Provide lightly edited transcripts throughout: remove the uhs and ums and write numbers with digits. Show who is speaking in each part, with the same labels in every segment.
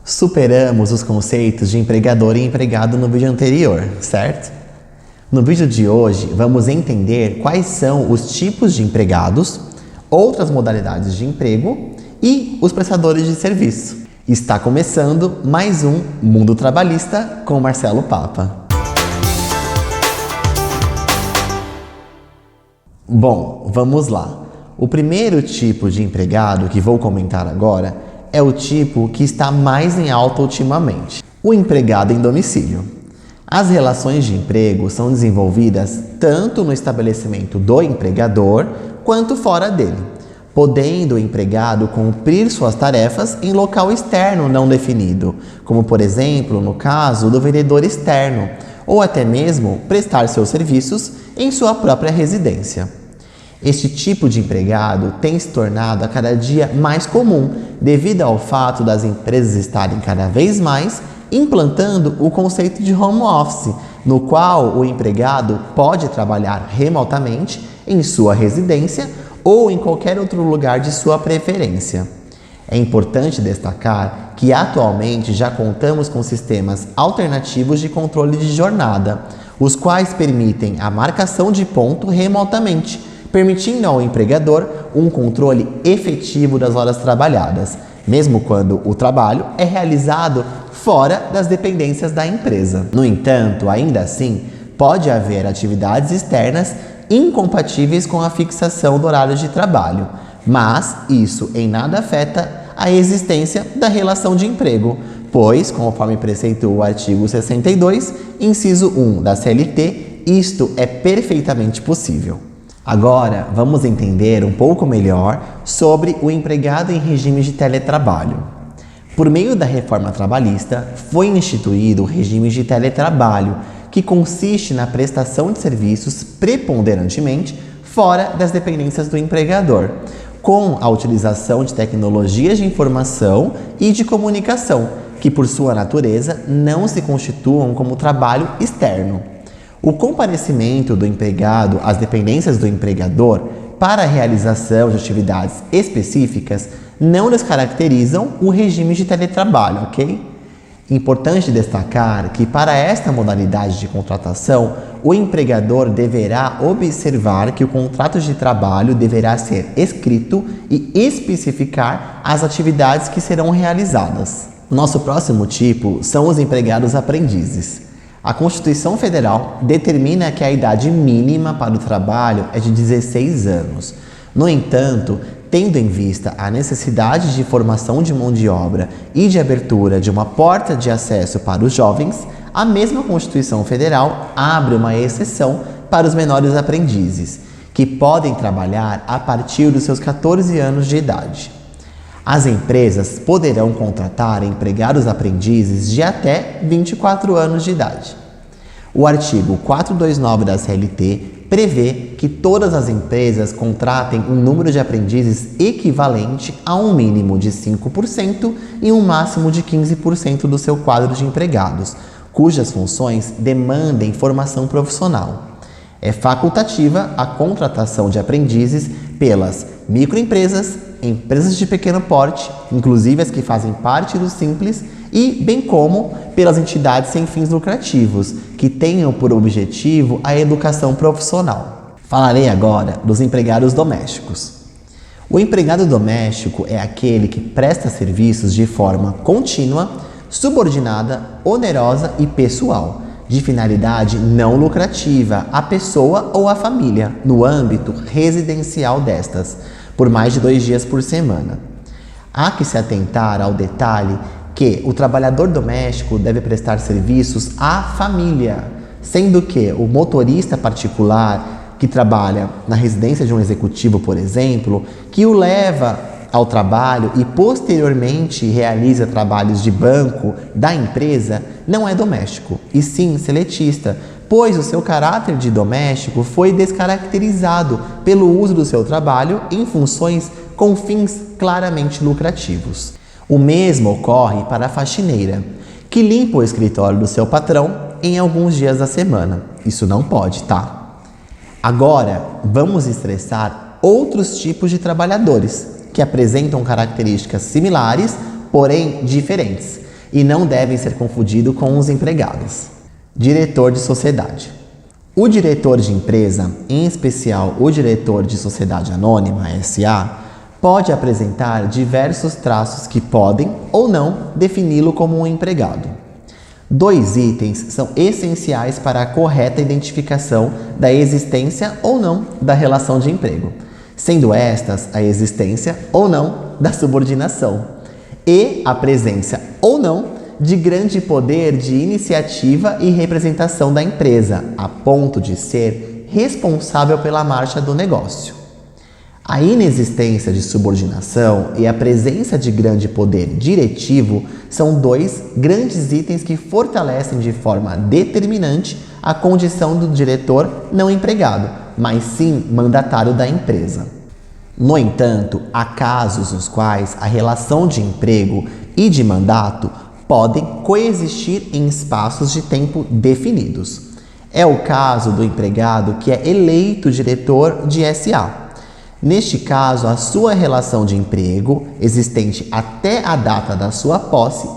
Speaker 1: Superamos os conceitos de empregador e empregado no vídeo anterior, certo? No vídeo de hoje, vamos entender quais são os tipos de empregados, outras modalidades de emprego e os prestadores de serviço. Está começando mais um Mundo Trabalhista com Marcelo Papa. Bom, vamos lá. O primeiro tipo de empregado que vou comentar agora é o tipo que está mais em alta ultimamente, o empregado em domicílio. As relações de emprego são desenvolvidas tanto no estabelecimento do empregador quanto fora dele, podendo o empregado cumprir suas tarefas em local externo não definido, como por exemplo no caso do vendedor externo, ou até mesmo prestar seus serviços em sua própria residência. Este tipo de empregado tem se tornado a cada dia mais comum devido ao fato das empresas estarem cada vez mais implantando o conceito de home office, no qual o empregado pode trabalhar remotamente em sua residência ou em qualquer outro lugar de sua preferência. É importante destacar que atualmente já contamos com sistemas alternativos de controle de jornada, os quais permitem a marcação de ponto remotamente, permitindo ao empregador um controle efetivo das horas trabalhadas, mesmo quando o trabalho é realizado fora das dependências da empresa. No entanto, ainda assim, pode haver atividades externas incompatíveis com a fixação do horário de trabalho, mas isso em nada afeta a existência da relação de emprego, pois, conforme preceitua o artigo 62, inciso 1 da CLT, isto é perfeitamente possível. Agora, vamos entender um pouco melhor sobre o empregado em regime de teletrabalho. Por meio da reforma trabalhista, foi instituído o regime de teletrabalho, que consiste na prestação de serviços preponderantemente fora das dependências do empregador, com a utilização de tecnologias de informação e de comunicação, que por sua natureza não se constituam como trabalho externo. O comparecimento do empregado às dependências do empregador para a realização de atividades específicas não descaracterizam o regime de teletrabalho, ok? Importante destacar que para esta modalidade de contratação, o empregador deverá observar que o contrato de trabalho deverá ser escrito e especificar as atividades que serão realizadas. Nosso próximo tipo são os empregados aprendizes. A Constituição Federal determina que a idade mínima para o trabalho é de 16 anos. No entanto, tendo em vista a necessidade de formação de mão de obra e de abertura de uma porta de acesso para os jovens, a mesma Constituição Federal abre uma exceção para os menores aprendizes, que podem trabalhar a partir dos seus 14 anos de idade. As empresas poderão contratar empregados aprendizes de até 24 anos de idade. O artigo 429 da CLT prevê que todas as empresas contratem um número de aprendizes equivalente a um mínimo de 5% e um máximo de 15% do seu quadro de empregados, cujas funções demandem formação profissional. É facultativa a contratação de aprendizes pelas microempresas, empresas de pequeno porte, inclusive as que fazem parte do Simples, e bem como pelas entidades sem fins lucrativos, que tenham por objetivo a educação profissional. Falarei agora dos empregados domésticos. O empregado doméstico é aquele que presta serviços de forma contínua, subordinada, onerosa e pessoal, de finalidade não lucrativa à pessoa ou à família, no âmbito residencial destas, por mais de 2 dias por semana. Há que se atentar ao detalhe que o trabalhador doméstico deve prestar serviços à família, sendo que o motorista particular que trabalha na residência de um executivo, por exemplo, que o leva ao trabalho e posteriormente realiza trabalhos de banco da empresa, não é doméstico, e sim seletista, pois o seu caráter de doméstico foi descaracterizado pelo uso do seu trabalho em funções com fins claramente lucrativos. O mesmo ocorre para a faxineira, que limpa o escritório do seu patrão em alguns dias da semana. Isso não pode, tá? Agora, vamos estressar outros tipos de trabalhadores que apresentam características similares, porém diferentes, e não devem ser confundidos com os empregados. Diretor de sociedade. O diretor de empresa, em especial o diretor de sociedade anônima, SA, pode apresentar diversos traços que podem ou não defini-lo como um empregado. 2 itens são essenciais para a correta identificação da existência ou não da relação de emprego, sendo estas a existência ou não da subordinação e a presença ou não de grande poder de iniciativa e representação da empresa, a ponto de ser responsável pela marcha do negócio. A inexistência de subordinação e a presença de grande poder diretivo são 2 grandes itens que fortalecem de forma determinante a condição do diretor não empregado, mas sim mandatário da empresa. No entanto, há casos nos quais a relação de emprego e de mandato podem coexistir em espaços de tempo definidos. É o caso do empregado que é eleito diretor de SA. Neste caso, a sua relação de emprego, existente até a data da sua posse,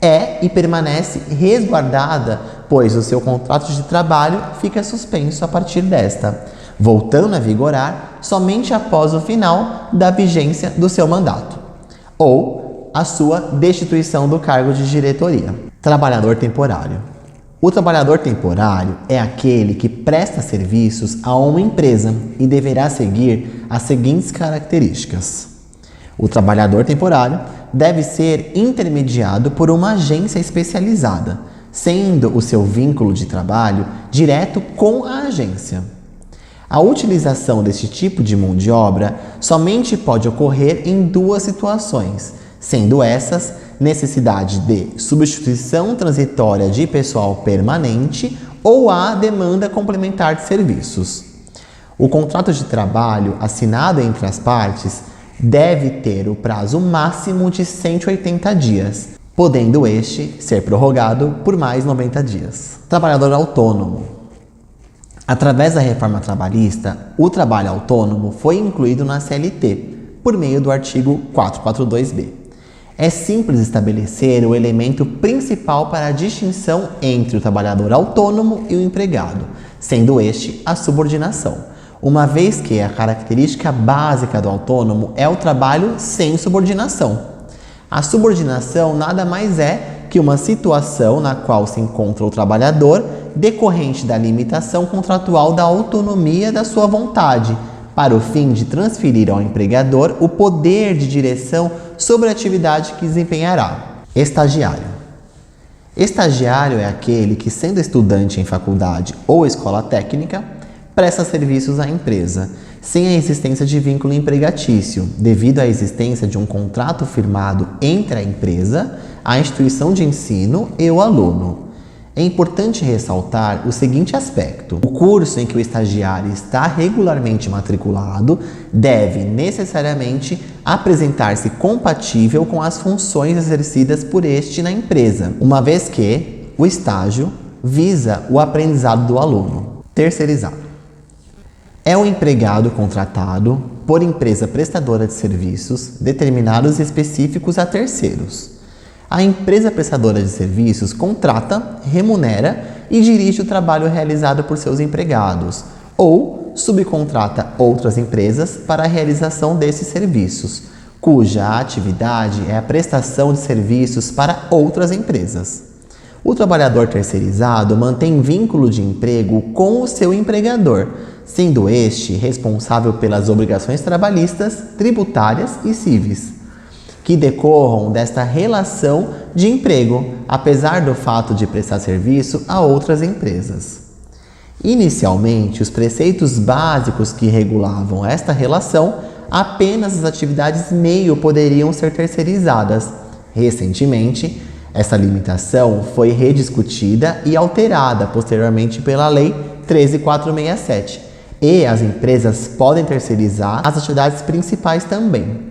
Speaker 1: é e permanece resguardada, pois o seu contrato de trabalho fica suspenso a partir desta, voltando a vigorar somente após o final da vigência do seu mandato, ou a sua destituição do cargo de diretoria. Trabalhador temporário. O trabalhador temporário é aquele que presta serviços a uma empresa e deverá seguir as seguintes características. O trabalhador temporário deve ser intermediado por uma agência especializada, sendo o seu vínculo de trabalho direto com a agência. A utilização deste tipo de mão de obra somente pode ocorrer em 2 situações, sendo essas necessidade de substituição transitória de pessoal permanente ou a demanda complementar de serviços. O contrato de trabalho assinado entre as partes deve ter o prazo máximo de 180 dias, podendo este ser prorrogado por mais 90 dias. Trabalhador autônomo. Através da reforma trabalhista, o trabalho autônomo foi incluído na CLT, por meio do artigo 442b. É simples estabelecer o elemento principal para a distinção entre o trabalhador autônomo e o empregado, sendo este a subordinação, uma vez que a característica básica do autônomo é o trabalho sem subordinação. A subordinação nada mais é que uma situação na qual se encontra o trabalhador decorrente da limitação contratual da autonomia da sua vontade, para o fim de transferir ao empregador o poder de direção sobre a atividade que desempenhará. Estagiário. Estagiário é aquele que, sendo estudante em faculdade ou escola técnica, presta serviços à empresa, sem a existência de vínculo empregatício, devido à existência de um contrato firmado entre a empresa, a instituição de ensino e o aluno. É importante ressaltar o seguinte aspecto: o curso em que o estagiário está regularmente matriculado deve necessariamente apresentar-se compatível com as funções exercidas por este na empresa, uma vez que o estágio visa o aprendizado do aluno. Terceirizado. É o empregado contratado por empresa prestadora de serviços determinados e específicos a terceiros. A empresa prestadora de serviços contrata, remunera e dirige o trabalho realizado por seus empregados, ou subcontrata outras empresas para a realização desses serviços, cuja atividade é a prestação de serviços para outras empresas. O trabalhador terceirizado mantém vínculo de emprego com o seu empregador, sendo este responsável pelas obrigações trabalhistas, tributárias e cíveis que decorram desta relação de emprego, apesar do fato de prestar serviço a outras empresas. Inicialmente, os preceitos básicos que regulavam esta relação, apenas as atividades meio poderiam ser terceirizadas. Recentemente, essa limitação foi rediscutida e alterada posteriormente pela Lei 13.467, e as empresas podem terceirizar as atividades principais também.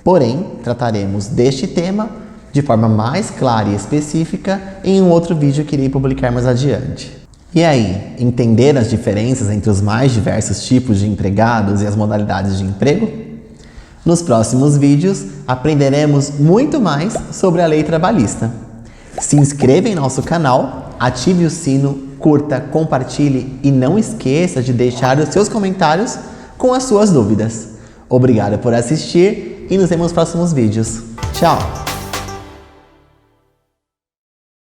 Speaker 1: Porém, trataremos deste tema de forma mais clara e específica em um outro vídeo que irei publicar mais adiante. E aí, entender as diferenças entre os mais diversos tipos de empregados e as modalidades de emprego? Nos próximos vídeos, aprenderemos muito mais sobre a lei trabalhista. Se inscreva em nosso canal, ative o sino, curta, compartilhe e não esqueça de deixar os seus comentários com as suas dúvidas. Obrigado por assistir e nos vemos nos próximos vídeos. Tchau!